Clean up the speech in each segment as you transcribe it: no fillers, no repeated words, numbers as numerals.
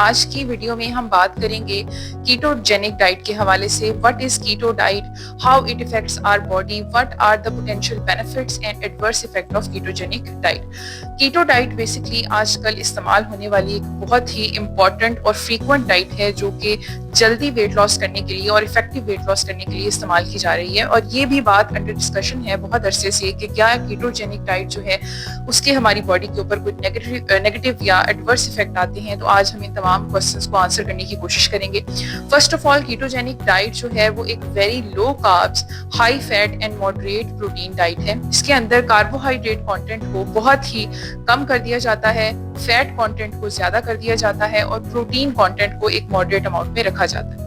आज की वीडियो में हम बात करेंगे कीटोजेनिक डाइट के हवाले से। What is keto diet, how it effects our body, what are the potential benefits and adverse effect of ketogenic diet. Keto diet basically आजकल इस्तेमाल होने वाली एक बहुत ही इंपॉर्टेंट और फ्रीक्वेंट डाइट है जो कि जल्दी वेट लॉस करने के लिए और इफेक्टिव वेट लॉस करने के लिए इस्तेमाल की जा रही है। और ये भी बात अंडर डिस्कशन है बहुत अरसे से कि क्या कीटोजेनिक डाइट जो है उसके हमारी बॉडी के ऊपर कुछ नेगेटिव या एडवर्स इफेक्ट आते हैं। तो आज हम इन तमाम क्वेश्चंस को आंसर करने की कोशिश करेंगे। First of all, ketogenic diet जो है वो एक very low carbs, high fat and moderate protein diet है। इसके अंदर कार्बोहाइड्रेट कंटेंट को बहुत ही कम कर दिया जाता है, फैट कंटेंट को ज्यादा कर दिया जाता है और प्रोटीन कंटेंट को एक मॉडरेट अमाउंट में रखा जाता है।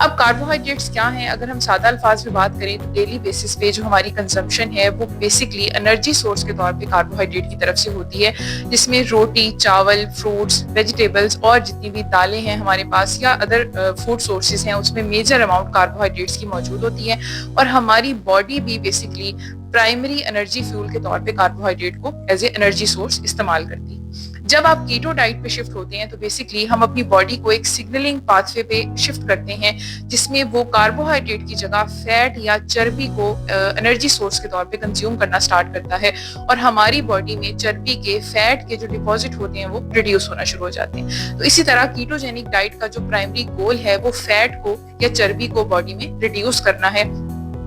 अब कार्बोहाइड्रेट्स क्या हैं? अगर हम सादा अल्फाज में बात करें तो डेली बेसिस पे जो हमारी कंजम्पशन है वो बेसिकली एनर्जी सोर्स के तौर पे कार्बोहाइड्रेट की तरफ से होती है, जिसमें रोटी, चावल, फ्रूट्स, वेजिटेबल्स और जितनी भी दालें हैं हमारे पास या अदर फूड सोर्सेज हैं उसमें मेजर अमाउंट कार्बोहाइड्रेट्स की मौजूद होती है। और हमारी बॉडी भी बेसिकली प्राइमरी एनर्जी फ्यूल के तौर पे कार्बोहाइड्रेट को एज ए एनर्जी सोर्स इस्तेमाल करती है। जब आप कीटो डाइट पे शिफ्ट होते हैं तो बेसिकली हम अपनी बॉडी को एक सिग्नलिंग पाथवे पे शिफ्ट करते हैं जिसमें वो कार्बोहाइड्रेट की जगह फैट या चर्बी को एनर्जी सोर्स के तौर पे कंज्यूम करना स्टार्ट करता है और हमारी बॉडी में चर्बी के, फैट के जो डिपॉजिट होते हैं वो रिड्यूस होना शुरू हो जाते हैं। तो इसी तरह कीटोजेनिक डाइट का जो प्राइमरी गोल है वो फैट को या चर्बी को बॉडी में रिड्यूस करना है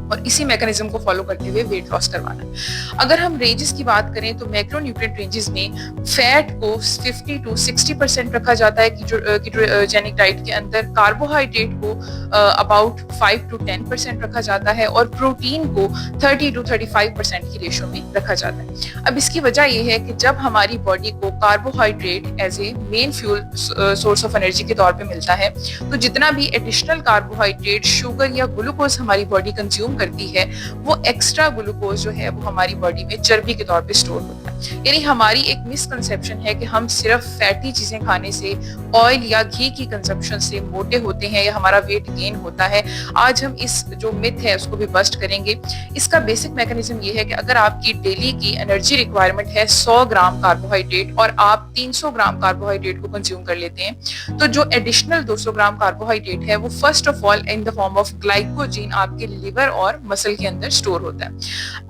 और इसी मैकेनिज्म को फॉलो करते हुए वेट लॉस करवाना है। अगर हम रेंजेस की बात करें तो मैक्रोन्यूट्रिएंट रेंजेस में फैट को 50 to 60% रखा जाता है कीटोजेनिक डाइट के अंदर, कार्बोहाइड्रेट को अबाउट 5 to 10% रखा जाता है और प्रोटीन को 30 to 35% की रेशो में रखा जाता है। अब इसकी वजह यह है कि जब हमारी बॉडी को carbohydrate as a main fuel source of energy के तौर पे मिलता है तो जितना भी एडिशनल कार्बोहाइड्रेट, शुगर या ग्लूकोज हमारी बॉडी कंज्यूम करती है वो एक्स्ट्रा ग्लूकोज जो है वो हमारी बॉडी में चर्बी के तौर पे स्टोर होता है। यानी हमारी एक मिसकंसेप्शन है कि हम सिर्फ फैटी चीजें खाने से, ऑयल या घी की कंजम्पशन से मोटे होते हैं या हमारा वेट गेन होता है। आज हम इस जो मिथ है उसको भी बस्ट करेंगे। इसका बेसिक मैकेनिज्म ये है कि अगर आपकी डेली की एनर्जी रिक्वायरमेंट है 100 ग्राम कार्बोहाइड्रेट और आप 300 ग्राम कार्बोहाइड्रेट को कंज्यूम कर लेते हैं तो जो एडिशनल 200 ग्राम कार्बोहाइड्रेट है वो first of all in the form of glycogen आपके लिवर और मसल के अंदर स्टोर होता है।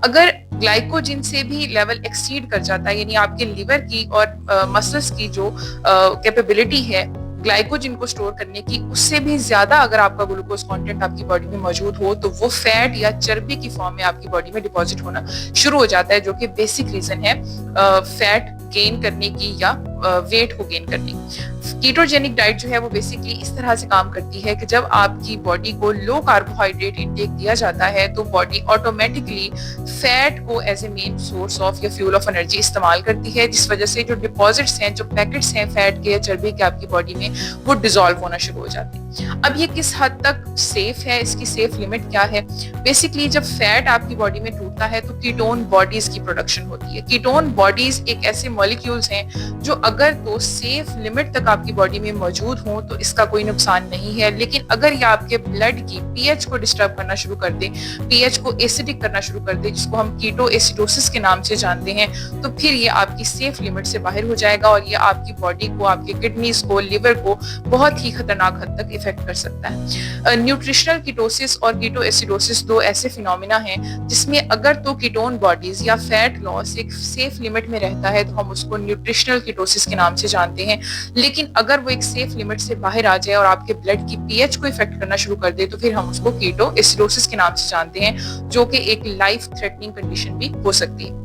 अगर ग्लाइकोजिन से भी लेवल एक्सीड कर जाता है, यानी आपके लिवर की और मसल्स की जो कैपेबिलिटी है ग्लाइकोजिन को स्टोर करने की, उससे भी ज्यादा अगर आपका ग्लूकोज कंटेंट आपकी बॉडी में मौजूद हो तो वो फैट या चर्बी की फॉर्म में आपकी बॉडी में डिपॉजिट होना शुरू हो जाता है, जो कि बेसिक रीजन है फैट गेन करने की या वेट को गेन करने की। कीटोजेनिक डाइट जो है वो बेसिकली इस तरह से काम करती है कि जब आपकी बॉडी को लो कार्बोहाइड्रेट इंटेक दिया जाता है तो बॉडी ऑटोमेटिकली फैट को as a main source of या फ्यूल ऑफ एनर्जी इस्तेमाल करती है, जिस वजह से जो डिपॉजिट्स हैं, जो पैकेट्स हैं फैट के या चर्बी के आपकी बॉडी में वो डिसॉल्व होना शुरू हो जाते हैं। अब ये किस हद तक सेफ है, इसकी सेफ लिमिट क्या है? बेसिकली जब फैट आपकी बॉडी में टूटता है तो कीटोन बॉडीज की प्रोडक्शन होती है। कीटोन बॉडीज एक ऐसे मॉलिक्यूल्स हैं जो अगर तो सेफ लिमिट तक आपकी बॉडी में मौजूद हो तो इसका कोई नुकसान नहीं है, लेकिन अगर ये आपके ब्लड की पीएच को डिस्टर्ब करना शुरू कर दे, पीएच को एसिडिक करना शुरू कर दे, जिसको हम कीटो एसिडोसिस के नाम से जानते हैं, तो फिर ये आपकी सेफ लिमिट से बाहर हो जाएगा और ये आपकी बॉडी को, आपके किडनीज को, लिवर को बहुत ही खतरनाक हद तक इफेक्ट कर सकता है। न्यूट्रिशनल कीटोसिस और कीटो एसिडोसिस दो ऐसे फिनोमिना हैं जिसमें अगर तो कीटोन बॉडीज या फैट लॉस एक सेफ लिमिट में रहता है तो हम उसको न्यूट्रिशनल कीटोसिस के नाम से जानते हैं, लेकिन अगर वो एक सेफ लिमिट से बाहर आ जाए और आपके ब्लड की पीएच को इफेक्ट करना शुरू कर दे तो फिर हम उसको कीटो एसिडोसिस के नाम से जानते हैं, जो कि एक लाइफ थ्रेटनिंग कंडीशन भी हो सकती है।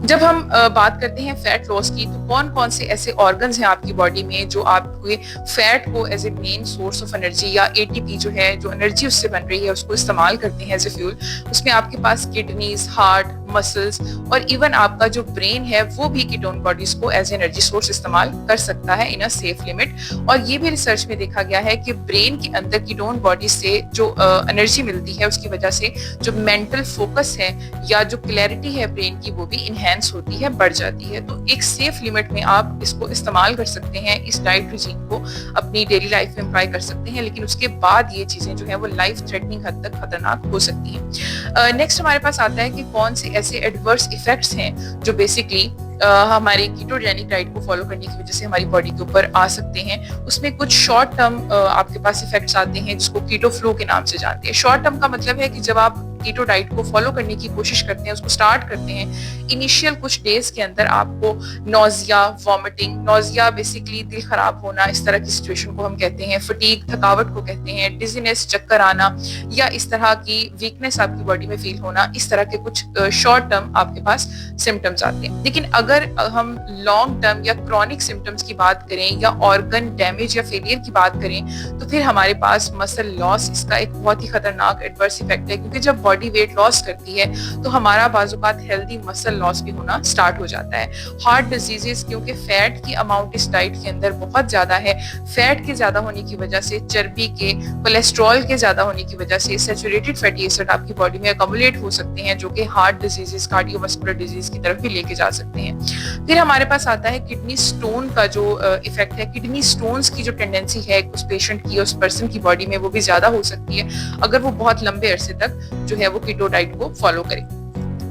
जब हम बात करते हैं फैट लॉस की तो कौन कौन से ऐसे ऑर्गन्स हैं आपकी बॉडी में जो आपके फैट को as a main source of energy या एटीपी जो है, जो एनर्जी उससे बन रही है, उसको इस्तेमाल करते हैं एज ए फ्यूल? उसमें आपके पास किडनीज, हार्ट, मसल्स और इवन आपका जो ब्रेन है वो भी कीटोन बॉडीज को एज एनर्जी सोर्स इस्तेमाल कर सकता है इन अ सेफ लिमिट। और ये भी रिसर्च में देखा गया है कि ब्रेन के अंदर कीटोन बॉडीज से जो एनर्जी मिलती है उसकी वजह से जो मेंटल फोकस है या जो क्लैरिटी है ब्रेन की वो भी इनहेंस होती है, बढ़ जाती है। तो एक सेफ लिमिट में आप इसको इस्तेमाल कर सकते हैं, इस डाइट रिजीम को अपनी डेली लाइफ में अप्लाई कर सकते हैं, लेकिन उसके बाद ये चीजें जो है वो लाइफ थ्रेटनिंग हद तक खतरनाक हो सकती हैं। नेक्स्ट हमारे पास आता है कि कौन से ऐसे एडवर्स इफेक्ट्स हैं जो बेसिकली हमारे कीटोजेनिक डाइट को फॉलो करने की वजह से हमारी बॉडी के ऊपर आ सकते हैं। उसमें कुछ शॉर्ट टर्म आपके पास इफेक्ट्स आते हैं जिसको कीटो फ्लो के नाम से जानते हैं। शॉर्ट टर्म का मतलब है कि जब आप कीटो डाइट को फॉलो करने की कोशिश करते हैं, उसको स्टार्ट करते हैं, इनिशियल कुछ डेज के अंदर आपको नोजिया, वॉमिटिंग, नोजिया बेसिकली दिल खराब होना, इस तरह की सिचुएशन को हम कहते हैं, फटीग थकावट को कहते हैं, डिजीनेस चक्कर आना या इस तरह की वीकनेस आपकी बॉडी में फील होना, इस तरह के कुछ शॉर्ट टर्म आपके पास सिम्टम्स आते हैं। लेकिन अगर हम लॉन्ग टर्म या क्रॉनिक सिम्टम्स की बात करें या ऑर्गन डैमेज या फेलियर की बात करें तो फिर हमारे पास मसल लॉस इसका एक बहुत ही खतरनाक एडवर्स इफेक्ट है, क्योंकि जब बॉडी वेट लॉस करती है तो हमारा बाजुकात हेल्दी मसल लॉस भी होना स्टार्ट हो जाता है। हार्ट डिजीजेस, क्योंकि फैट की अमाउंट इस डाइट के अंदर बहुत ज्यादा है, फैट के ज्यादा होने की वजह से, चर्बी के, कोलेस्ट्रॉल के ज्यादा होने की वजह से सैचुरेटेड फैटी एसिड आपकी बॉडी में अकमुलेट हो सकते हैं, जो कि हार्ट डिजीजेस, कार्डियोवास्कुलर डिजीज की तरफ भी लेके जा सकते हैं। फिर हमारे पास आता है किडनी स्टोन का जो इफेक्ट है। किडनी स्टोन्स की जो टेंडेंसी है उस पेशेंट की, उस पर्सन की बॉडी में, वो भी ज्यादा हो सकती है अगर वो बहुत लंबे अरसे तक जो है वो कीटो डाइट को फॉलो करे।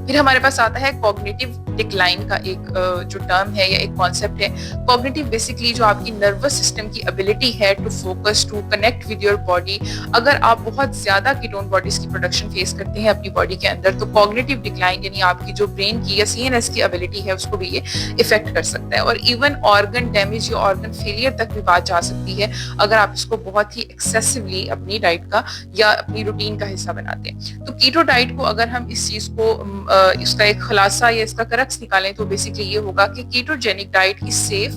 फिर हमारे पास आता है कॉग्निटिव डिक्लाइन का एक जो टर्म है या एक कॉन्सेप्ट है। कॉग्निटिव बेसिकली जो आपकी नर्वस सिस्टम की एबिलिटी है to focus, to connect with your body. अगर आप बहुत ज्यादा कीटोन बॉडीज की प्रोडक्शन फेस करते हैं अपनी बॉडी के अंदर तो कॉग्निटिव डिक्लाइन यानी आपकी जो ब्रेन की या सीएनएस की एबिलिटी है उसको भी ये इफेक्ट कर सकता है। और इवन ऑर्गन डैमेज या ऑर्गन फेलियर तक भी बात जा सकती है अगर आप इसको बहुत ही एक्सेसिवली अपनी डाइट का या अपनी रूटीन का हिस्सा बनाते हैं। तो कीटो डाइट को अगर हम इस चीज को इसका एक खुलासा या इसका करक्स निकालें तो बेसिकली ये होगा कि ketogenic diet is safe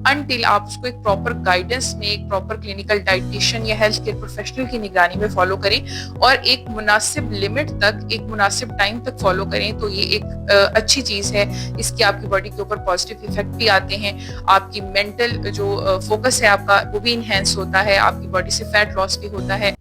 until आप उसको एक प्रॉपर गाइडेंस में, एक प्रॉपर क्लिनिकल डाइटिशियन या हेल्थ केयर प्रोफेशनल की निगरानी में फॉलो करें और एक मुनासिब लिमिट तक, एक मुनासिब टाइम तक फॉलो करें तो ये एक अच्छी चीज है। इसके आपकी बॉडी के ऊपर पॉजिटिव इफेक्ट भी आते हैं, आपकी मेंटल जो फोकस है आपका वो भी इनहेंस होता है, आपकी बॉडी से फैट लॉस भी होता है।